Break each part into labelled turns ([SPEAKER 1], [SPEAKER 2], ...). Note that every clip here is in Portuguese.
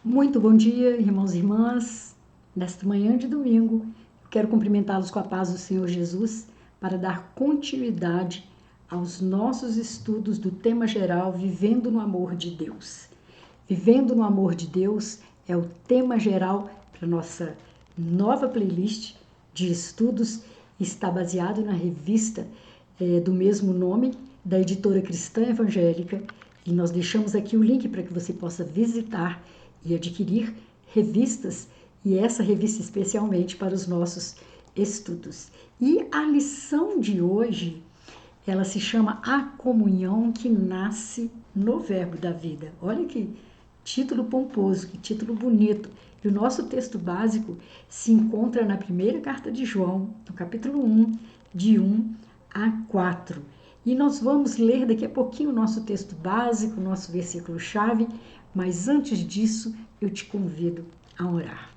[SPEAKER 1] Muito bom dia, irmãos e irmãs. Nesta manhã de domingo, quero cumprimentá-los com a paz do Senhor Jesus para dar continuidade aos nossos estudos do tema geral Vivendo no Amor de Deus. Vivendo no Amor de Deus é o tema geral para nossa nova playlist de estudos. Está baseado na revista do mesmo nome, da editora Cristã Evangélica, e nós deixamos aqui o link para que você possa visitar e adquirir revistas, e essa revista especialmente para os nossos estudos. E a lição de hoje, ela se chama A Comunhão que Nasce no Verbo da Vida. Olha que título pomposo, que título bonito. E o nosso texto básico se encontra na primeira carta de João, no capítulo 1, de 1 a 4. E nós vamos ler daqui a pouquinho o nosso texto básico, o nosso versículo-chave, mas antes disso eu te convido a orar.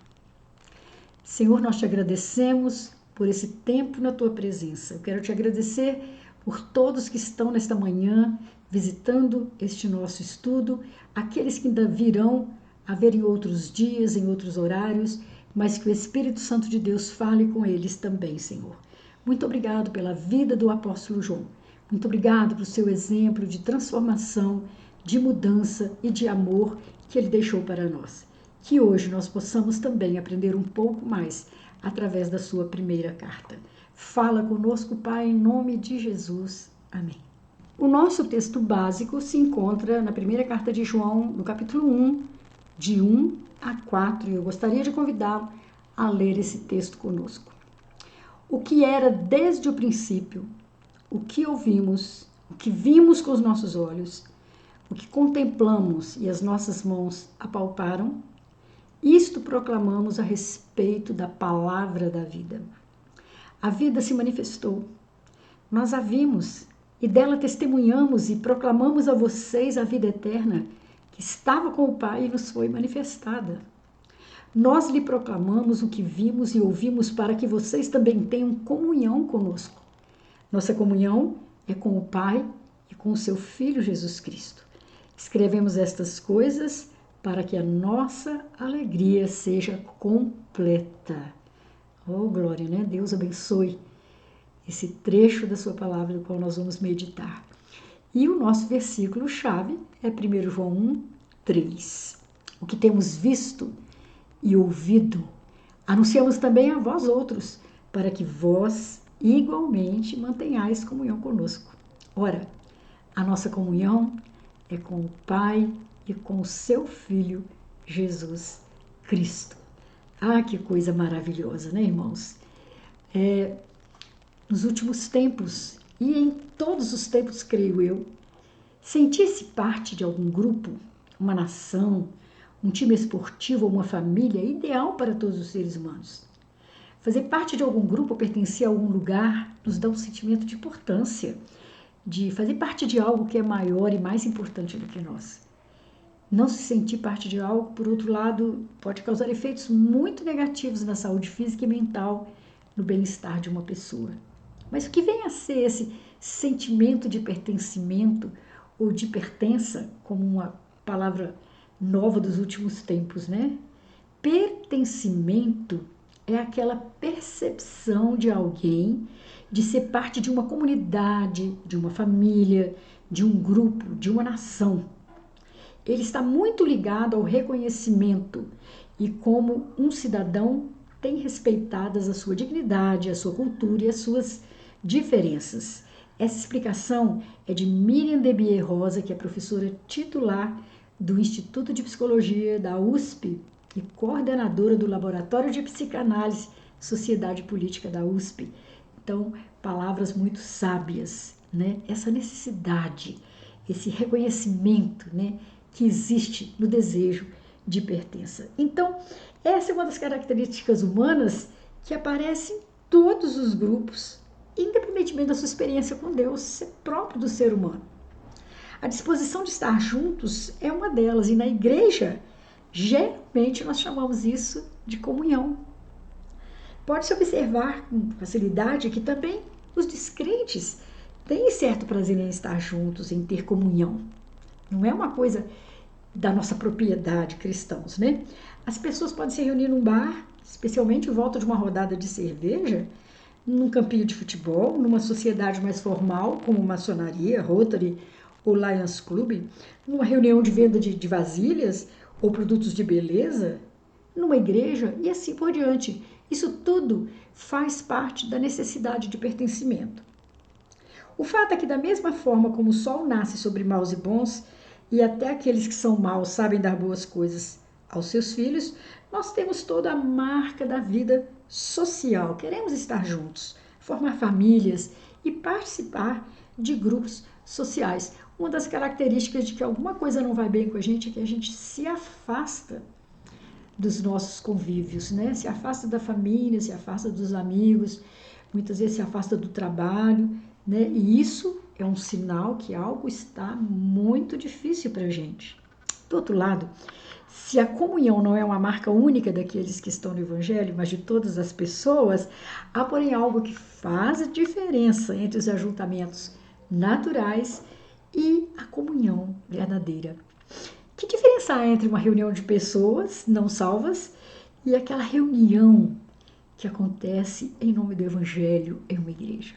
[SPEAKER 1] Senhor, nós te agradecemos por esse tempo na tua presença. Eu quero te agradecer por todos que estão nesta manhã visitando este nosso estudo, aqueles que ainda virão a ver em outros dias, em outros horários, mas que o Espírito Santo de Deus fale com eles também, Senhor. Muito obrigado pela vida do apóstolo João. Muito obrigado pelo seu exemplo de transformação, de mudança e de amor que ele deixou para nós. Que hoje nós possamos também aprender um pouco mais através da sua primeira carta. Fala conosco, Pai, em nome de Jesus. Amém. O nosso texto básico se encontra na primeira carta de João, no capítulo 1, de 1 a 4, e eu gostaria de convidá-lo a ler esse texto conosco. O que era desde o princípio, o que ouvimos, o que vimos com os nossos olhos, o que contemplamos e as nossas mãos apalparam, isto proclamamos a respeito da palavra da vida. A vida se manifestou, nós a vimos e dela testemunhamos e proclamamos a vocês a vida eterna que estava com o Pai e nos foi manifestada. Nós lhe proclamamos o que vimos e ouvimos para que vocês também tenham comunhão conosco. Nossa comunhão é com o Pai e com o seu Filho Jesus Cristo. Escrevemos estas coisas para que a nossa alegria seja completa. Oh, glória, né? Deus abençoe esse trecho da sua palavra do qual nós vamos meditar. E o nosso versículo-chave é 1 João 1, 3. O que temos visto e ouvido, anunciamos também a vós outros, para que vós igualmente mantenhais comunhão conosco. Ora, a nossa comunhão é com o Pai e com o seu Filho, Jesus Cristo. Ah, que coisa maravilhosa, né, irmãos? Nos últimos tempos, e em todos os tempos, creio eu, sentir-se parte de algum grupo, uma nação, um time esportivo ou uma família é ideal para todos os seres humanos. Fazer parte de algum grupo, pertencer a algum lugar, nos dá um sentimento de importância, de fazer parte de algo que é maior e mais importante do que nós. Não se sentir parte de algo, por outro lado, pode causar efeitos muito negativos na saúde física e mental, no bem-estar de uma pessoa. Mas o que vem a ser esse sentimento de pertencimento ou de pertença, como uma palavra nova dos últimos tempos, né? Pertencimento é aquela percepção de alguém de ser parte de uma comunidade, de uma família, de um grupo, de uma nação. Ele está muito ligado ao reconhecimento e como um cidadão tem respeitadas a sua dignidade, a sua cultura e as suas diferenças. Essa explicação é de Miriam Debier Rosa, que é professora titular do Instituto de Psicologia da USP e coordenadora do Laboratório de Psicanálise e Sociedade Política da USP. Então, palavras muito sábias, né? Essa necessidade, esse reconhecimento, né, que existe no desejo de pertença. Então, essa é uma das características humanas que aparece em todos os grupos, independentemente da sua experiência com Deus, é próprio do ser humano. A disposição de estar juntos é uma delas, e na igreja, geralmente nós chamamos isso de comunhão. Pode-se observar com facilidade que também os descrentes têm certo prazer em estar juntos, em ter comunhão. Não é uma coisa da nossa propriedade, cristãos, né? As pessoas podem se reunir num bar, especialmente em volta de uma rodada de cerveja, num campinho de futebol, numa sociedade mais formal, como maçonaria, Rotary ou Lions Club, numa reunião de venda de vasilhas ou produtos de beleza, numa igreja e assim por diante. Isso tudo faz parte da necessidade de pertencimento. O fato é que, da mesma forma como o sol nasce sobre maus e bons, e até aqueles que são maus sabem dar boas coisas aos seus filhos, nós temos toda a marca da vida social. Queremos estar juntos, formar famílias e participar de grupos sociais. Uma das características de que alguma coisa não vai bem com a gente é que a gente se afasta dos nossos convívios, né? Se afasta da família, se afasta dos amigos, muitas vezes se afasta do trabalho, né? E isso é um sinal que algo está muito difícil para a gente. Do outro lado, se a comunhão não é uma marca única daqueles que estão no Evangelho, mas de todas as pessoas, há, porém, algo que faz a diferença entre os ajuntamentos naturais e a comunhão verdadeira. Que diferença há entre uma reunião de pessoas não salvas e aquela reunião que acontece em nome do Evangelho em uma igreja?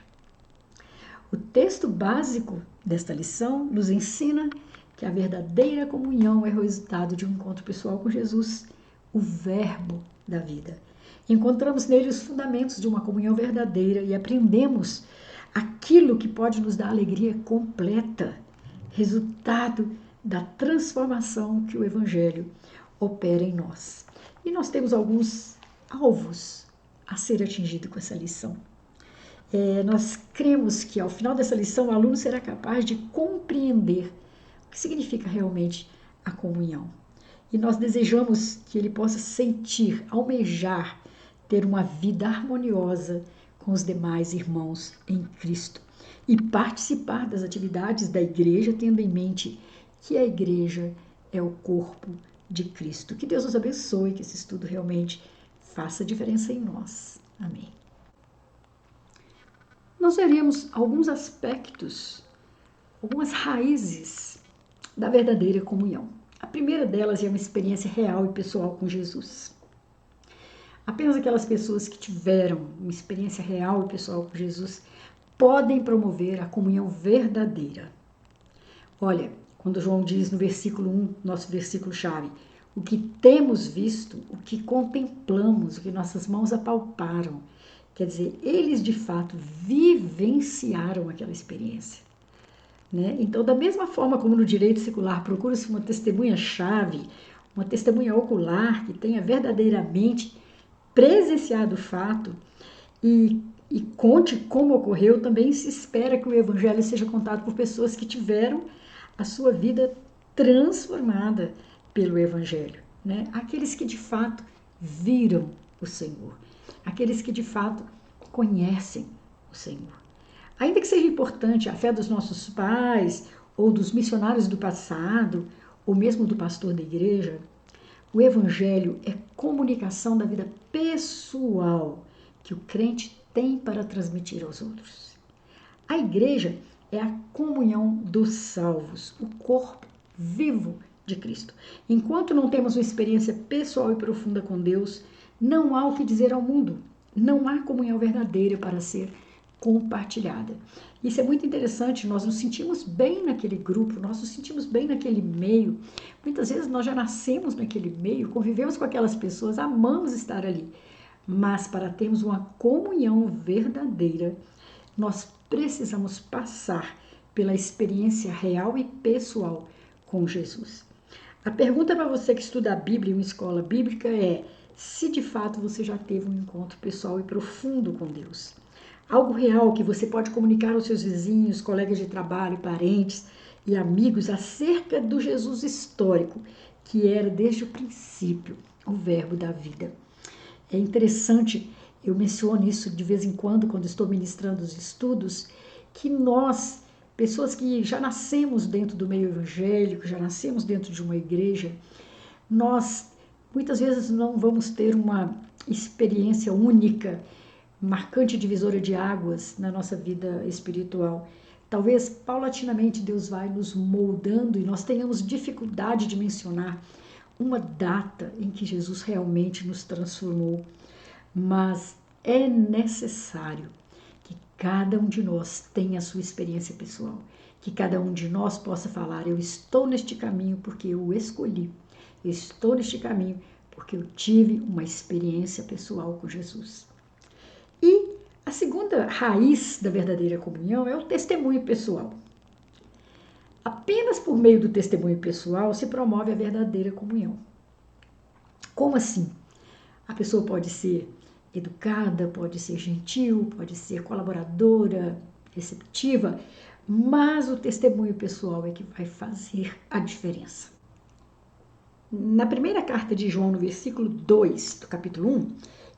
[SPEAKER 1] O texto básico desta lição nos ensina que a verdadeira comunhão é o resultado de um encontro pessoal com Jesus, o Verbo da vida. Encontramos nele os fundamentos de uma comunhão verdadeira e aprendemos aquilo que pode nos dar alegria completa, resultado da transformação que o Evangelho opera em nós. E nós temos alguns alvos a ser atingido com essa lição. Nós cremos que ao final dessa lição o aluno será capaz de compreender o que significa realmente a comunhão. E nós desejamos que ele possa sentir, almejar, ter uma vida harmoniosa com os demais irmãos em Cristo e participar das atividades da igreja, tendo em mente que a igreja é o corpo de Cristo. Que Deus nos abençoe, que esse estudo realmente faça diferença em nós. Amém. Nós veremos alguns aspectos, algumas raízes da verdadeira comunhão. A primeira delas é uma experiência real e pessoal com Jesus. Apenas aquelas pessoas que tiveram uma experiência real e pessoal com Jesus podem promover a comunhão verdadeira. Olha, quando João diz no versículo 1, nosso versículo-chave, o que temos visto, o que contemplamos, o que nossas mãos apalparam, quer dizer, eles de fato vivenciaram aquela experiência. Né? Então, da mesma forma como no direito secular procura-se uma testemunha-chave, uma testemunha ocular que tenha verdadeiramente presenciado o fato e conte como ocorreu, também se espera que o Evangelho seja contado por pessoas que tiveram a sua vida transformada pelo Evangelho. Né? Aqueles que de fato viram o Senhor, aqueles que de fato conhecem o Senhor. Ainda que seja importante a fé dos nossos pais, ou dos missionários do passado, ou mesmo do pastor da igreja, o Evangelho é comunicação da vida pessoal que o crente tem para transmitir aos outros. A igreja é a comunhão dos salvos, o corpo vivo de Cristo. Enquanto não temos uma experiência pessoal e profunda com Deus, não há o que dizer ao mundo. Não há comunhão verdadeira para ser compartilhada. Isso é muito interessante, nós nos sentimos bem naquele grupo, nós nos sentimos bem naquele meio. Muitas vezes nós já nascemos naquele meio, convivemos com aquelas pessoas, amamos estar ali. Mas para termos uma comunhão verdadeira, nós precisamos passar pela experiência real e pessoal com Jesus. A pergunta para você que estuda a Bíblia em uma escola bíblica é se de fato você já teve um encontro pessoal e profundo com Deus. Algo real que você pode comunicar aos seus vizinhos, colegas de trabalho, parentes e amigos acerca do Jesus histórico, que era desde o princípio o verbo da vida. É interessante, eu menciono isso de vez em quando estou ministrando os estudos, que nós, pessoas que já nascemos dentro do meio evangélico, já nascemos dentro de uma igreja, nós muitas vezes não vamos ter uma experiência única, marcante divisora de águas na nossa vida espiritual. Talvez paulatinamente Deus vai nos moldando e nós tenhamos dificuldade de mencionar uma data em que Jesus realmente nos transformou, mas é necessário que cada um de nós tenha a sua experiência pessoal, que cada um de nós possa falar: eu estou neste caminho porque eu o escolhi, eu estou neste caminho porque eu tive uma experiência pessoal com Jesus. E a segunda raiz da verdadeira comunhão é o testemunho pessoal. Apenas por meio do testemunho pessoal se promove a verdadeira comunhão. Como assim? A pessoa pode ser educada, pode ser gentil, pode ser colaboradora, receptiva, mas o testemunho pessoal é que vai fazer a diferença. Na primeira carta de João, no versículo 2 do capítulo 1,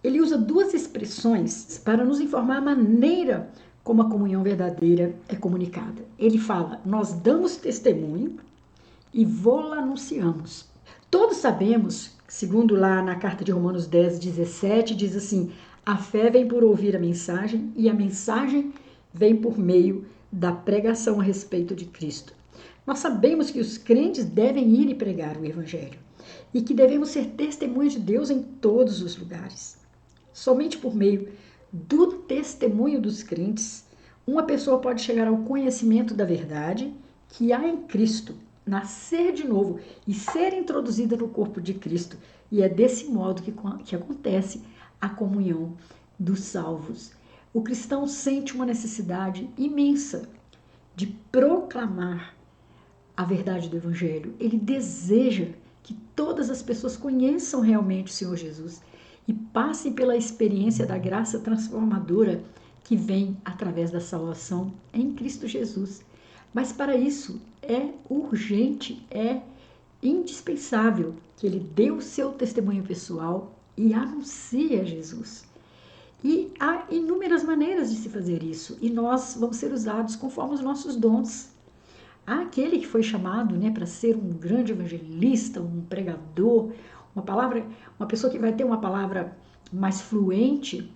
[SPEAKER 1] ele usa duas expressões para nos informar a maneira como a comunhão verdadeira é comunicada. Ele fala: nós damos testemunho e vô-la anunciamos. Todos sabemos, segundo lá na carta de Romanos 10, 17, diz assim: a fé vem por ouvir a mensagem e a mensagem vem por meio da pregação a respeito de Cristo. Nós sabemos que os crentes devem ir e pregar o Evangelho e que devemos ser testemunhas de Deus em todos os lugares. Somente por meio do testemunho dos crentes, uma pessoa pode chegar ao conhecimento da verdade que há em Cristo, nascer de novo e ser introduzida no corpo de Cristo. E é desse modo que acontece a comunhão dos salvos. O cristão sente uma necessidade imensa de proclamar a verdade do Evangelho. Ele deseja que todas as pessoas conheçam realmente o Senhor Jesus e passem pela experiência da graça transformadora que vem através da salvação em Cristo Jesus. Mas para isso é urgente, é indispensável que ele dê o seu testemunho pessoal e anuncie a Jesus. E há inúmeras maneiras de se fazer isso, e nós vamos ser usados conforme os nossos dons. Há aquele que foi chamado, para ser um grande evangelista, um pregador, uma pessoa que vai ter uma palavra mais fluente,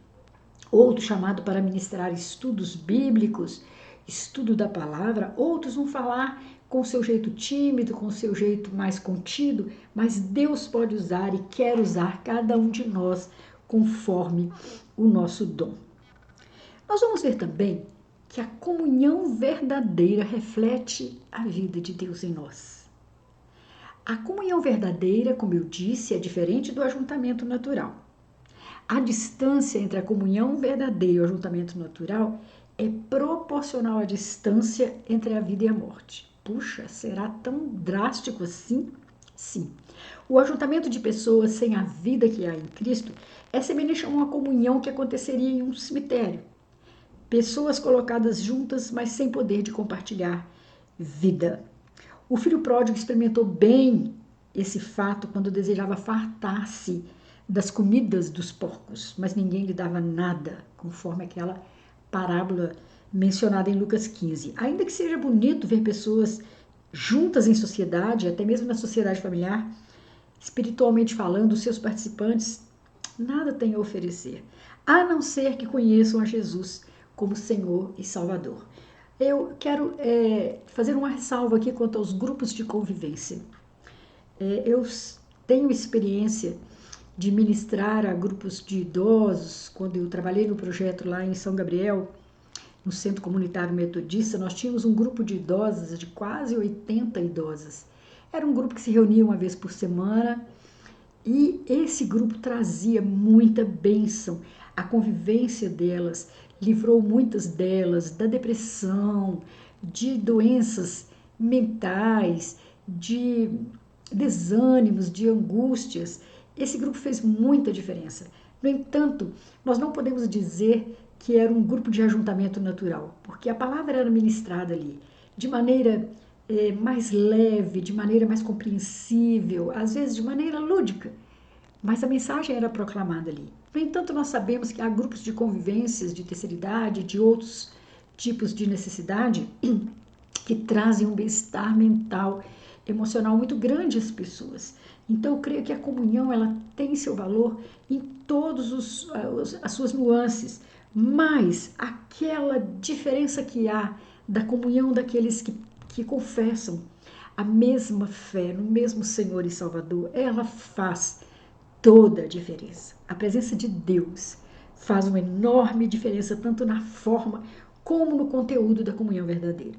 [SPEAKER 1] outro chamado para ministrar estudos bíblicos, estudo da palavra, outros vão falar com o seu jeito tímido, com o seu jeito mais contido, mas Deus pode usar e quer usar cada um de nós conforme o nosso dom. Nós vamos ver também que a comunhão verdadeira reflete a vida de Deus em nós. A comunhão verdadeira, como eu disse, é diferente do ajuntamento natural. A distância entre a comunhão verdadeira e o ajuntamento natural é proporcional à distância entre a vida e a morte. Puxa, será tão drástico assim? Sim. O ajuntamento de pessoas sem a vida que há em Cristo é semelhante a uma comunhão que aconteceria em um cemitério. Pessoas colocadas juntas, mas sem poder de compartilhar vida. O filho pródigo experimentou bem esse fato quando desejava fartar-se das comidas dos porcos, mas ninguém lhe dava nada, conforme aquela parábola mencionada em Lucas 15. Ainda que seja bonito ver pessoas juntas em sociedade, até mesmo na sociedade familiar, espiritualmente falando, os seus participantes nada têm a oferecer, a não ser que conheçam a Jesus como Senhor e Salvador. Eu quero fazer uma ressalva aqui quanto aos grupos de convivência. Eu tenho experiência de ministrar a grupos de idosos. Quando eu trabalhei no projeto lá em São Gabriel, no Centro Comunitário Metodista, nós tínhamos um grupo de idosas, de quase 80 idosas. Era um grupo que se reunia uma vez por semana e esse grupo trazia muita bênção. A convivência delas livrou muitas delas da depressão, de doenças mentais, de desânimos, de angústias. Esse grupo fez muita diferença. No entanto, nós não podemos dizer que era um grupo de ajuntamento natural, porque a palavra era ministrada ali de maneira mais leve, de maneira mais compreensível, às vezes de maneira lúdica, mas a mensagem era proclamada ali. No entanto, nós sabemos que há grupos de convivências de terceira idade, de outros tipos de necessidade, que trazem um bem-estar mental, emocional muito grande às pessoas. Então, eu creio que a comunhão ela tem seu valor em todas as suas nuances, mas aquela diferença que há da comunhão daqueles que confessam a mesma fé no mesmo Senhor e Salvador, ela faz toda a diferença. A presença de Deus faz uma enorme diferença tanto na forma como no conteúdo da comunhão verdadeira.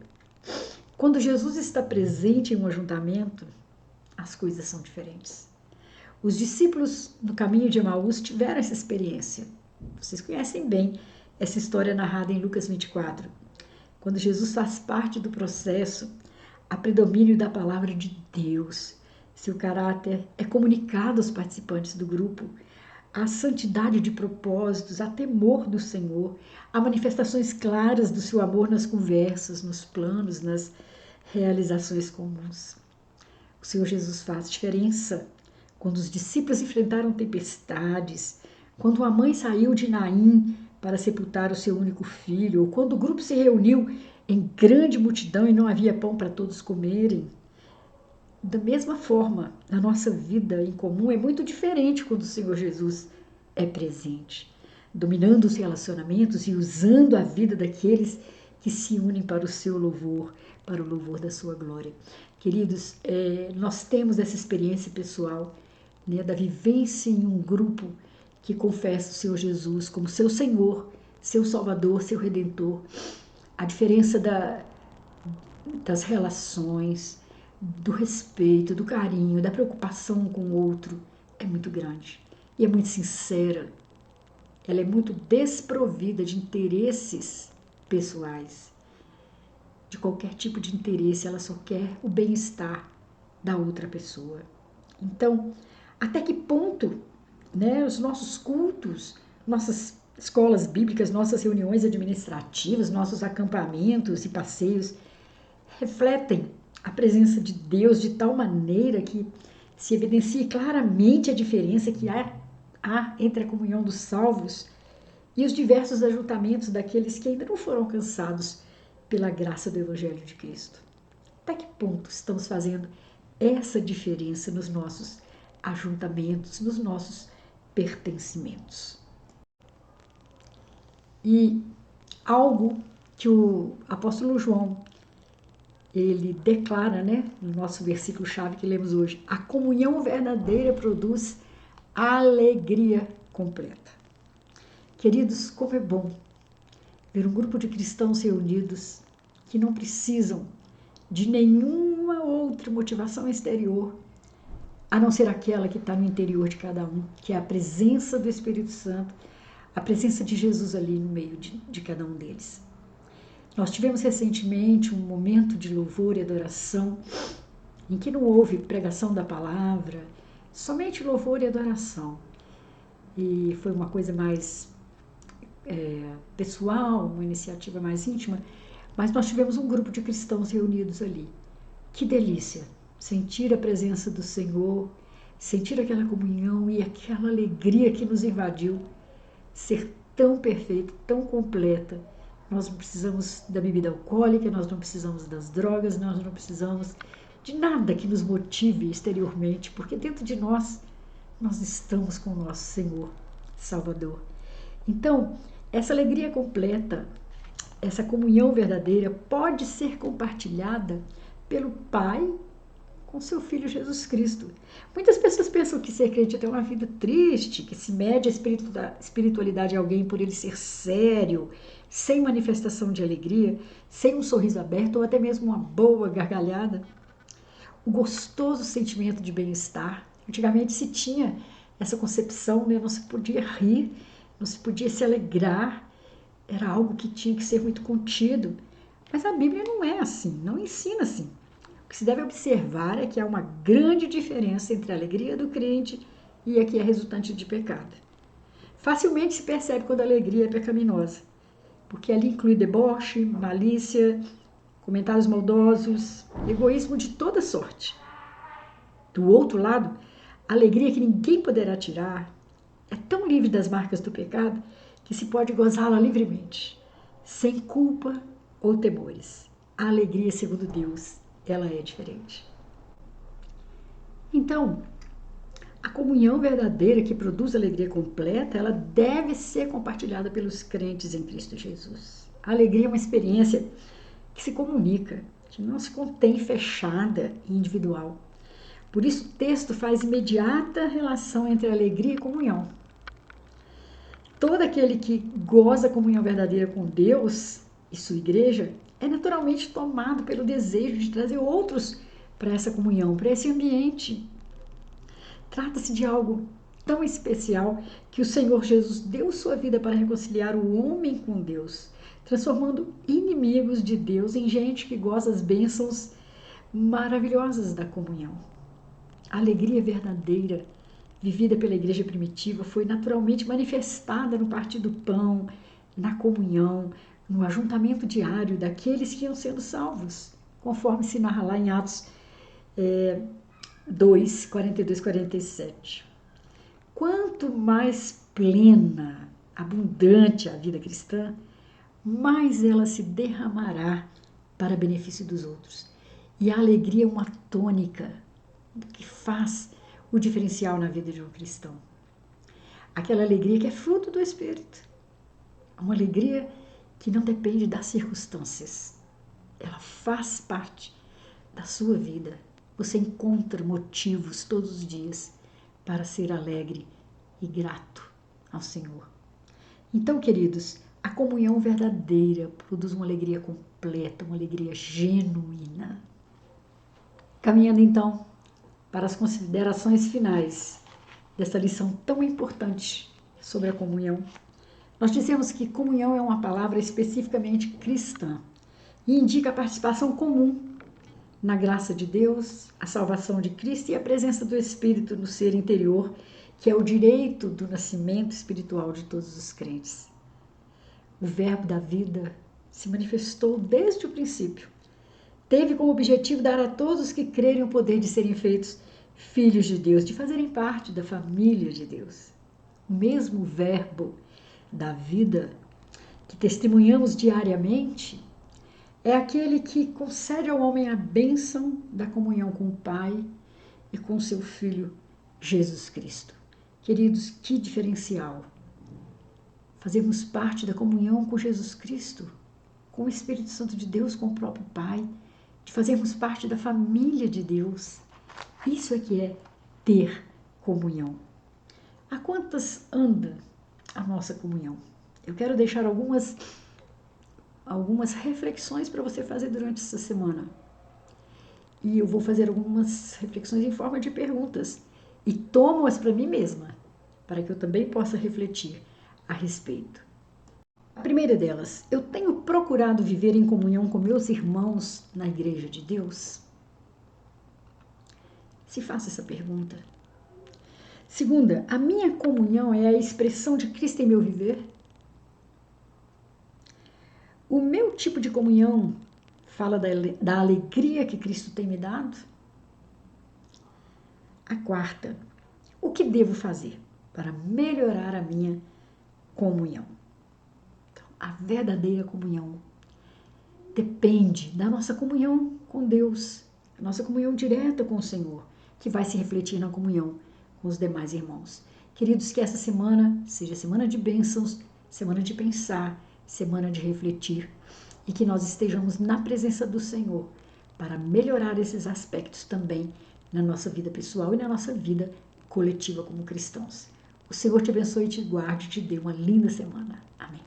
[SPEAKER 1] Quando Jesus está presente em um ajuntamento, as coisas são diferentes. Os discípulos no caminho de Emaús tiveram essa experiência. Vocês conhecem bem essa história narrada em Lucas 24. Quando Jesus faz parte do processo, há predomínio da palavra de Deus. Seu caráter é comunicado aos participantes do grupo. Há santidade de propósitos, há temor do Senhor, há manifestações claras do seu amor nas conversas, nos planos, nas realizações comuns. O Senhor Jesus faz diferença quando os discípulos enfrentaram tempestades, quando a mãe saiu de Naim para sepultar o seu único filho, ou quando o grupo se reuniu em grande multidão e não havia pão para todos comerem. Da mesma forma, na nossa vida em comum é muito diferente quando o Senhor Jesus é presente, dominando os relacionamentos e usando a vida daqueles que se unem para o seu louvor, para o louvor da sua glória. Queridos, nós temos essa experiência pessoal, né, da vivência em um grupo que confessa o Senhor Jesus como seu Senhor, seu Salvador, seu Redentor. A diferença das relações, do respeito, do carinho, da preocupação com o outro é muito grande e é muito sincera. Ela é muito desprovida de interesses pessoais, de qualquer tipo de interesse. Ela só quer o bem-estar da outra pessoa. Então, até que ponto, né, os nossos cultos, nossas escolas bíblicas, nossas reuniões administrativas, nossos acampamentos e passeios refletem a presença de Deus de tal maneira que se evidencie claramente a diferença que há entre a comunhão dos salvos e os diversos ajuntamentos daqueles que ainda não foram alcançados pela graça do Evangelho de Cristo. Até que ponto estamos fazendo essa diferença nos nossos ajuntamentos, nos nossos pertencimentos? E algo que o apóstolo João ele declara, né, no nosso versículo-chave que lemos hoje: a comunhão verdadeira produz alegria completa. Queridos, como é bom ver um grupo de cristãos reunidos que não precisam de nenhuma outra motivação exterior, a não ser aquela que está no interior de cada um, que é a presença do Espírito Santo, a presença de Jesus ali no meio de cada um deles. Nós tivemos recentemente um momento de louvor e adoração em que não houve pregação da palavra, somente louvor e adoração. E foi uma coisa mais pessoal, uma iniciativa mais íntima, mas nós tivemos um grupo de cristãos reunidos ali. Que delícia! Sentir a presença do Senhor, sentir aquela comunhão e aquela alegria que nos invadiu, ser tão perfeita, tão completa. Nós não precisamos da bebida alcoólica, nós não precisamos das drogas, nós não precisamos de nada que nos motive exteriormente, porque dentro de nós estamos com o nosso Senhor Salvador. Então, essa alegria completa, essa comunhão verdadeira pode ser compartilhada pelo Pai com seu Filho Jesus Cristo. Muitas pessoas pensam que ser crente é uma vida triste, que se mede a espiritualidade de alguém por ele ser sério, sem manifestação de alegria, sem um sorriso aberto ou até mesmo uma boa gargalhada. O gostoso sentimento de bem-estar. Antigamente se tinha essa concepção, né? Não se podia rir, não se podia se alegrar, era algo que tinha que ser muito contido. Mas a Bíblia não é assim, não ensina assim. O que se deve observar é que há uma grande diferença entre a alegria do crente e a que é resultante de pecado. Facilmente se percebe quando a alegria é pecaminosa, porque ali inclui deboche, malícia, comentários maldosos, egoísmo de toda sorte. Do outro lado, a alegria que ninguém poderá tirar é tão livre das marcas do pecado que se pode gozá-la livremente, sem culpa ou temores. A alegria, segundo Deus, ela é diferente. Então, a comunhão verdadeira que produz alegria completa, ela deve ser compartilhada pelos crentes em Cristo Jesus. A alegria é uma experiência que se comunica, que não se contém fechada e individual. Por isso, o texto faz imediata relação entre alegria e comunhão. Todo aquele que goza a comunhão verdadeira com Deus e sua igreja é naturalmente tomado pelo desejo de trazer outros para essa comunhão, para esse ambiente. Trata-se de algo tão especial que o Senhor Jesus deu sua vida para reconciliar o homem com Deus, transformando inimigos de Deus em gente que goza as bênçãos maravilhosas da comunhão. A alegria verdadeira vivida pela igreja primitiva foi naturalmente manifestada no partir do pão, na comunhão, no ajuntamento diário daqueles que iam sendo salvos, conforme se narra lá em Atos 2, 42, 47. Quanto mais plena, abundante a vida cristã, mais ela se derramará para benefício dos outros. E a alegria é uma tônica que faz o diferencial na vida de um cristão. Aquela alegria que é fruto do Espírito. Uma alegria que não depende das circunstâncias. Ela faz parte da sua vida. Você encontra motivos todos os dias para ser alegre e grato ao Senhor. Então, queridos, a comunhão verdadeira produz uma alegria completa, uma alegria genuína. Caminhando então para as considerações finais dessa lição tão importante sobre a comunhão, nós dizemos que comunhão é uma palavra especificamente cristã e indica a participação comum na graça de Deus, a salvação de Cristo e a presença do Espírito no ser interior, que é o direito do nascimento espiritual de todos os crentes. O Verbo da vida se manifestou desde o princípio. Teve como objetivo dar a todos que crerem o poder de serem feitos filhos de Deus, de fazerem parte da família de Deus. O mesmo Verbo da vida que testemunhamos diariamente é aquele que concede ao homem a bênção da comunhão com o Pai e com seu Filho Jesus Cristo. Queridos, que diferencial! Fazermos parte da comunhão com Jesus Cristo, com o Espírito Santo de Deus, com o próprio Pai, de fazermos parte da família de Deus. Isso é que é ter comunhão. A quantas anda a nossa comunhão? Eu quero deixar algumas reflexões para você fazer durante essa semana. E eu vou fazer algumas reflexões em forma de perguntas. E tomo-as para mim mesma, para que eu também possa refletir a respeito. A primeira delas, eu tenho procurado viver em comunhão com meus irmãos na Igreja de Deus? Se faça essa pergunta. Segunda, a minha comunhão é a expressão de Cristo em meu viver? O meu tipo de comunhão fala da alegria que Cristo tem me dado? A quarta, o que devo fazer para melhorar a minha comunhão? Então, a verdadeira comunhão depende da nossa comunhão com Deus, a nossa comunhão direta com o Senhor, que vai se refletir na comunhão com os demais irmãos. Queridos, que essa semana seja semana de bênçãos, semana de pensar, semana de refletir e que nós estejamos na presença do Senhor para melhorar esses aspectos também na nossa vida pessoal e na nossa vida coletiva como cristãos. O Senhor te abençoe e te guarde e te dê uma linda semana. Amém.